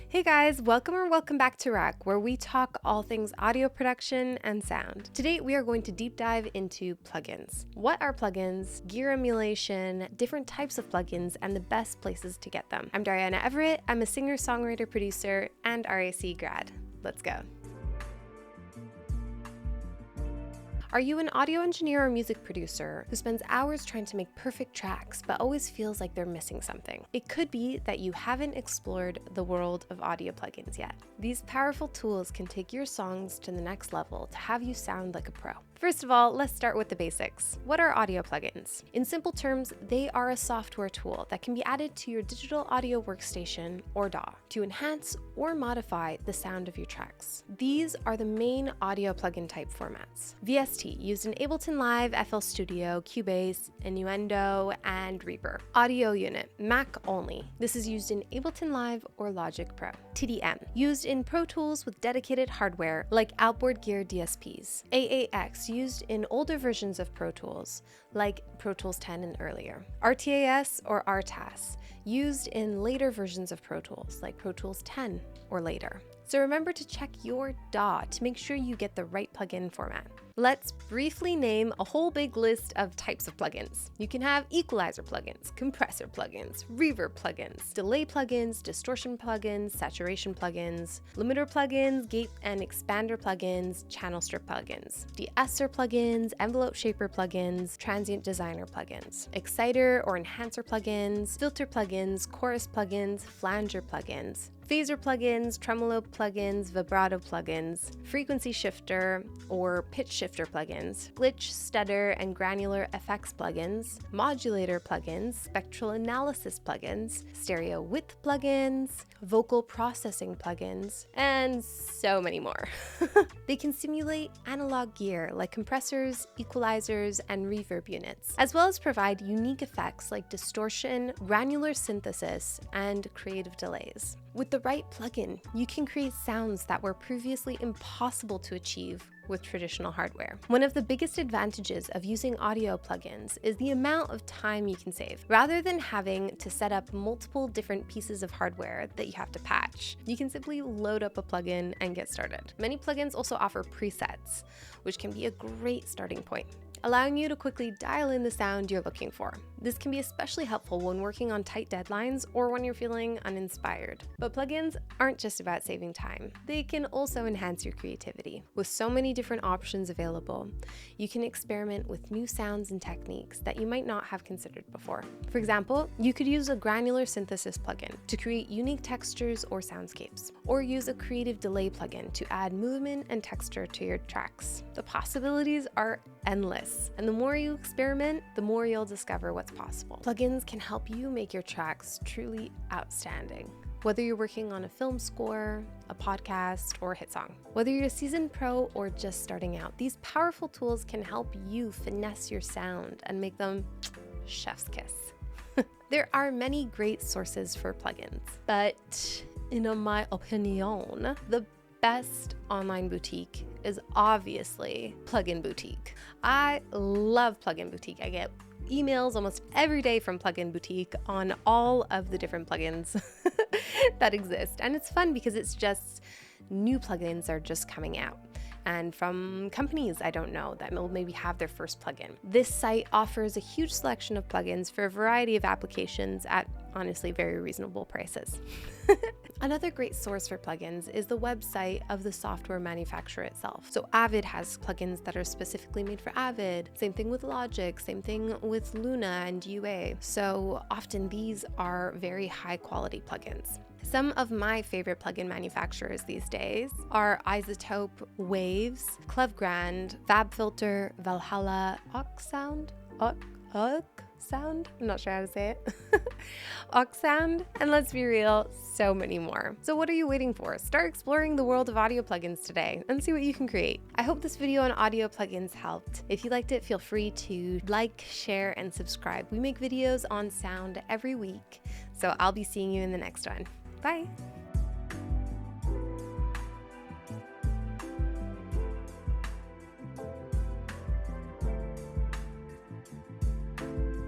Hey guys, welcome back to Rack, where we talk all things audio production and sound. Today we are going to deep dive into plugins. What are plugins, gear emulation, different types of plugins, and the best places to get them. I'm Dariana Everett, I'm a singer, songwriter, producer, and RAC grad. Let's go. Are you an audio engineer or music producer who spends hours trying to make perfect tracks but always feels like they're missing something? It could be that you haven't explored the world of audio plugins yet. These powerful tools can take your songs to the next level to have you sound like a pro. First of all, let's start with the basics. What are audio plugins? In simple terms, they are a software tool that can be added to your digital audio workstation or DAW to enhance or modify the sound of your tracks. These are the main audio plugin type formats. VST, used in Ableton Live, FL Studio, Cubase, Innuendo, and Reaper. Audio Unit, Mac only. This is used in Ableton Live or Logic Pro. TDM, used in Pro Tools with dedicated hardware like outboard gear DSPs. AAX, used in older versions of Pro Tools, like Pro Tools 10 and earlier. RTAS or RTAS, used in later versions of Pro Tools, like Pro Tools 10 or later. So remember to check your DAW to make sure you get the right plugin format. Let's briefly name a whole big list of types of plugins. You can have equalizer plugins, compressor plugins, reverb plugins, delay plugins, distortion plugins, saturation plugins, limiter plugins, gate and expander plugins, channel strip plugins, de-esser plugins, envelope shaper plugins, transient designer plugins, exciter or enhancer plugins, filter plugins, chorus plugins, flanger plugins, phaser plugins, tremolo plugins, vibrato plugins, frequency shifter or pitch shifter plugins, glitch, stutter, and granular effects plugins, modulator plugins, spectral analysis plugins, stereo width plugins, vocal processing plugins, and so many more. They can simulate analog gear like compressors, equalizers, and reverb units, as well as provide unique effects like distortion, granular synthesis, and creative delays. With the right plugin, you can create sounds that were previously impossible to achieve with traditional hardware. One of the biggest advantages of using audio plugins is the amount of time you can save. Rather than having to set up multiple different pieces of hardware that you have to patch, you can simply load up a plugin and get started. Many plugins also offer presets, which can be a great starting point, allowing you to quickly dial in the sound you're looking for. This can be especially helpful when working on tight deadlines or when you're feeling uninspired. But plugins aren't just about saving time. They can also enhance your creativity. With so many different options available, you can experiment with new sounds and techniques that you might not have considered before. For example, you could use a granular synthesis plugin to create unique textures or soundscapes, or use a creative delay plugin to add movement and texture to your tracks. The possibilities are endless, and the more you experiment, the more you'll discover what's possible. Plugins can help you make your tracks truly outstanding. Whether you're working on a film score, a podcast, or a hit song. Whether you're a seasoned pro or just starting out, these powerful tools can help you finesse your sound and make them chef's kiss. There are many great sources for plugins, but in my opinion, the best online boutique is obviously Plugin Boutique. I love Plugin Boutique. I get emails almost every day from Plugin Boutique on all of the different plugins that exist. And it's fun because it's just new plugins are just coming out, and from companies I don't know that will maybe have their first plugin. This site offers a huge selection of plugins for a variety of applications at honestly very reasonable prices. Another great source for plugins is the website of the software manufacturer itself. So Avid has plugins that are specifically made for Avid. Same thing with Logic, same thing with Luna and UA. So often these are very high quality plugins. Some of my favorite plugin manufacturers these days are Isotope, Waves, Clevegrand, FabFilter, Valhalla, Oxsound, Sound? I'm not sure how to say it. Oxsound, and let's be real, so many more. So what are you waiting for? Start exploring the world of audio plugins today and see what you can create. I hope this video on audio plugins helped. If you liked it, feel free to like, share, and subscribe. We make videos on sound every week, so I'll be seeing you in the next one. Bye.